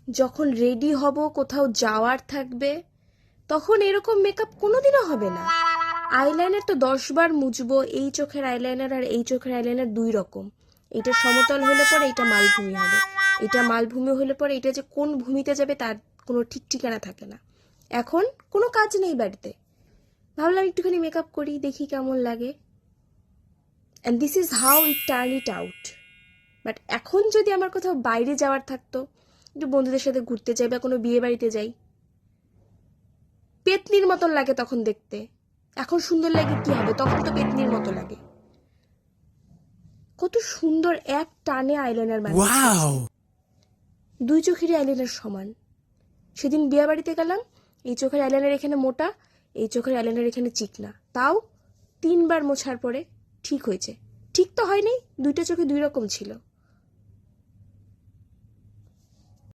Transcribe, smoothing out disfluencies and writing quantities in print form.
যখন রেডি হব, কোথাও যাওয়ার থাকবে, তখন এরকম মেকআপ কোনোদিনও হবে না। আইলাইনার তো 10 বার মুছবো। এই চোখের আইলাইনার আর এই চোখের আইলাইনার 2 রকম। এটা সমতল হলে পরে এটা মালভূমি হবে, এটা মালভূমি হলে পরে এটা যে কোন ভূমিতে যাবে তার কোনো ঠিক ঠিকানা থাকে না। এখন কোনো কাজ নেই বাড়িতে, ভাবলাম একটুখানি মেকআপ করি, দেখি কেমন লাগে। And this is how it turn it out. But এখন যদি আমার কোথাও বাইরে যাওয়ার থাকতো, একটু বন্ধুদের সাথে ঘুরতে যাই বা কোনো বিয়ে বাড়িতে যাই, পেতনির মতন লাগে তখন দেখতে। এখন সুন্দর লাগে কি হবে, তখন তো পেতনির মতো লাগে। কত সুন্দর এক টানে আইলাইনার বানিয়েছে, 2 চোখেরই আইলাইনার সমান। সেদিন বিয়ে বাড়িতে গেলাম, এই চোখের আইলাইনার এখানে মোটা, এই চোখের আইলাইনার এখানে চিকনা, তাও 3 বার মোছার পরে ঠিক হয়েছে। ঠিক তো হয়নি, 2টা চোখে 2 রকম ছিল।